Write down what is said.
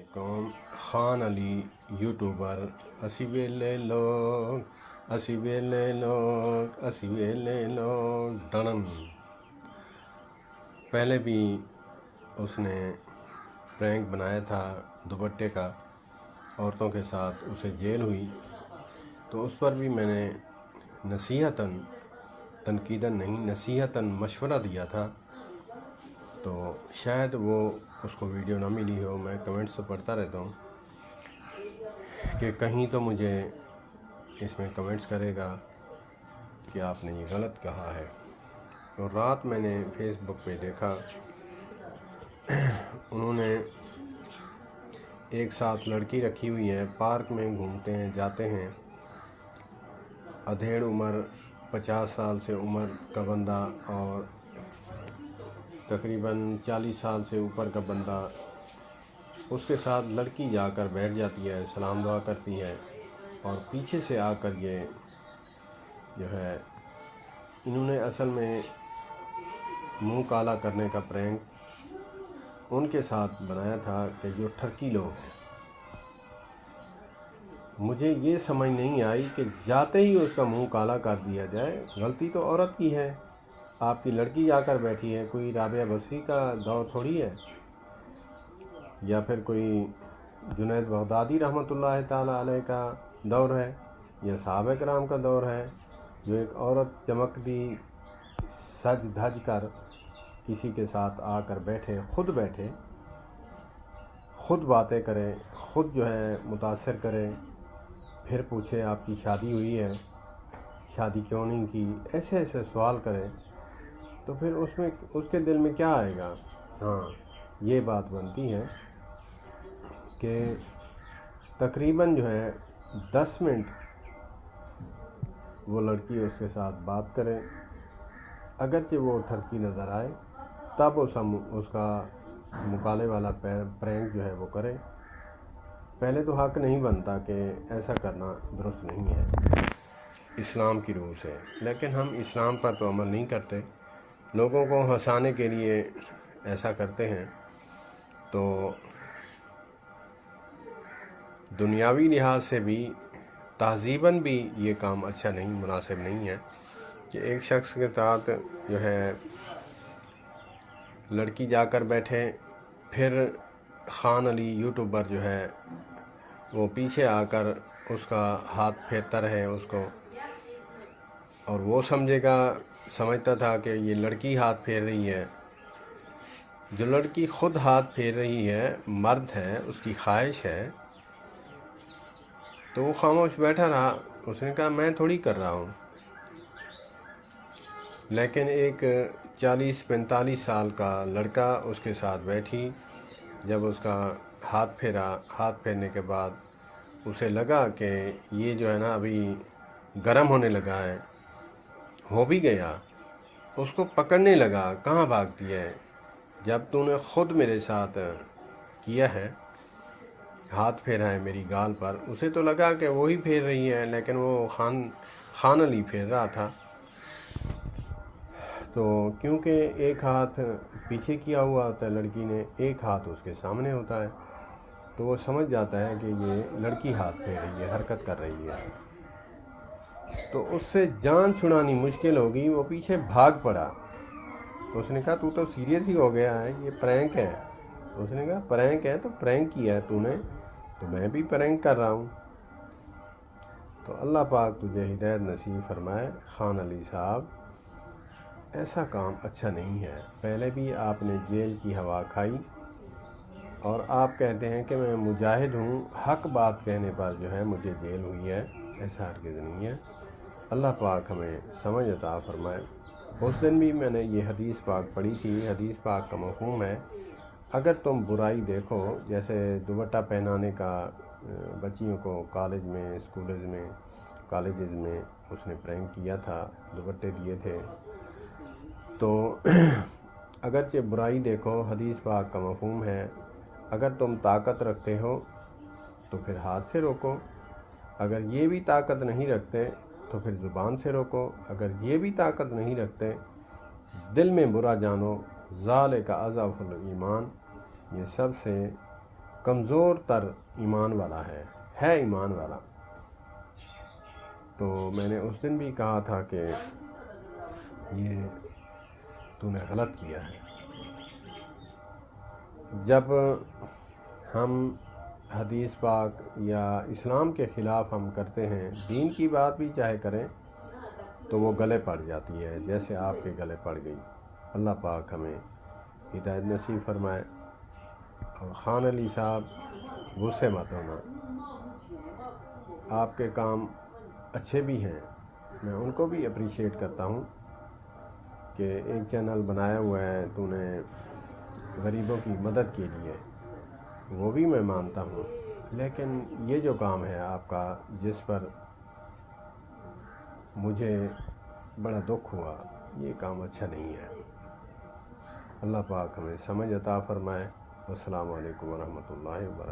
अलैकुम। खान अली यूट्यूबर असी वेले लोग डनन। पहले भी उसने प्रैंक बनाया था दुपट्टे का, औरतों के साथ उसे जेल हुई तो उस पर भी मैंने नसीहतन, तनकीदन नहीं, नसीहतन मशवरा दिया था। तो शायद वो उसको वीडियो ना मिली हो। मैं कमेंट्स तो पढ़ता रहता हूँ कि कहीं तो मुझे इसमें कमेंट्स करेगा कि आपने ये गलत कहा है। तो रात मैंने फेसबुक पे देखा, उन्होंने एक साथ लड़की रखी हुई है, पार्क में घूमते हैं, जाते हैं। अधेड़ उम्र 50 साल से उम्र का बंदा और तकरीबन 40 साल से ऊपर का बंदा, उसके साथ लड़की जाकर बैठ जाती है, सलाम दुआ करती है और पीछे से आकर ये जो है, इन्होंने असल में मुंह काला करने का प्रैंक उनके साथ बनाया था कि जो ठरकी लोग हैं। मुझे ये समझ नहीं आई कि जाते ही उसका मुंह काला कर दिया जाए। गलती तो औरत की है, आपकी लड़की जाकर बैठी है। कोई राबिया बसरी का दौर थोड़ी है, या फिर कोई जुनैद बगदादी रहमतुल्लाह ताला अलैह का दौर है, या सहाबा किराम का दौर है, जो एक औरत चमकती सज धज कर किसी के साथ आकर बैठे, खुद बातें करे, खुद जो है मुतासर करे, फिर पूछे आपकी शादी हुई है, शादी क्यों नहीं की, ऐसे ऐसे सवाल करे। तो फिर उसमें उसके दिल में क्या आएगा। हाँ, ये बात बनती है कि तकरीबन जो है 10 मिनट वो लड़की उसके साथ बात करे, अगरचे वो ठरकी नज़र आए तब उसका मुकाले वाला प्रैंक जो है वो करे। पहले तो हक नहीं बनता कि ऐसा करना दुरुस्त नहीं है इस्लाम की रूह से, लेकिन हम इस्लाम पर तो अमल नहीं करते, लोगों को हंसाने के लिए ऐसा करते हैं। तो दुनियावी लिहाज से भी, तहज़ीबन भी ये काम अच्छा नहीं, मुनासिब नहीं है कि एक शख्स के साथ जो है लड़की जाकर बैठे, फिर खान अली यूट्यूबर जो है वो पीछे आकर उसका हाथ फेरता रहे उसको, और वो समझता था कि ये लड़की हाथ फेर रही है। जो लड़की खुद हाथ फेर रही है, मर्द है, उसकी ख्वाहिश है, तो वो खामोश बैठा रहा। उसने कहा मैं थोड़ी कर रहा हूँ। लेकिन एक 40-45 साल का लड़का उसके साथ बैठी, जब उसका हाथ फेरने के बाद उसे लगा कि ये जो है ना अभी गर्म होने लगा है, हो भी गया, उसको पकड़ने लगा। कहाँ भागती है, जब तूने खुद मेरे साथ किया है, हाथ फेरा है मेरी गाल पर। उसे तो लगा कि वो ही फेर रही है, लेकिन वो खान अली फेर रहा था। तो क्योंकि एक हाथ पीछे किया हुआ होता है लड़की ने, एक हाथ उसके सामने होता है, तो वो समझ जाता है कि ये लड़की हाथ फेर रही है, हरकत कर रही है। तो उससे जान छुड़ानी मुश्किल होगी, वो पीछे भाग पड़ा। उसने कहा तू तो सीरियस ही हो गया है, ये प्रैंक है। उसने कहा प्रैंक है तो प्रैंक किया है तूने, तो मैं भी प्रैंक कर रहा हूँ। तो अल्लाह पाक तुझे हिदायत नसीब फरमाए। खान अली साहब, ऐसा काम अच्छा नहीं है। पहले भी आपने जेल की हवा खाई, और आप कहते हैं कि मैं मुजाहिद हूँ, हक बात कहने पर जो है मुझे जेल हुई है। ऐसा हरगिज़ नहीं है। अल्लाह पाक हमें समझ अता फरमाए। उस दिन भी मैंने ये हदीस पाक पढ़ी थी। हदीस पाक का मफ़हूम है, अगर तुम बुराई देखो, जैसे दुपट्टा पहनाने का बच्चियों को कॉलेज में, कॉलेजेस में उसने प्रैंक किया था, दुपट्टे दिए थे। तो अगरचे बुराई देखो, हदीस पाक का मफ़हूम है, अगर तुम ताकत रखते हो तो फिर हाथ से रोको, अगर ये भी ताकत नहीं रखते तो फिर ज़ुबान से रोको, अगर ये भी ताकत नहीं रखते दिल में बुरा जानो, ज़ालिका अज़अफ़ुल ईमान, ये सबसे کمزور تر ایمان والا ہے ایمان والا. تو میں نے اس دن بھی کہا تھا کہ یہ تو نے غلط کیا ہے. جب ہم حدیث پاک یا اسلام کے خلاف ہم کرتے ہیں، دین کی بات بھی چاہے کریں تو وہ گلے پڑ جاتی ہے، جیسے آپ کے گلے پڑ گئی. اللہ پاک ہمیں ہدایت نصیب فرمائے. اور خان علی صاحب غصے مت ہونا، آپ کے کام اچھے بھی ہیں، میں ان کو بھی اپریشیٹ کرتا ہوں کہ ایک چینل بنایا ہوا ہے تو نے غریبوں کی مدد کے لیے، وہ بھی میں مانتا ہوں. لیکن یہ جو کام ہے آپ کا، جس پر مجھے بڑا دکھ ہوا، یہ کام اچھا نہیں ہے. اللہ پاک ہمیں سمجھ عطا فرمائے. السلام علیکم ورحمۃ اللہ وبرکاتہ.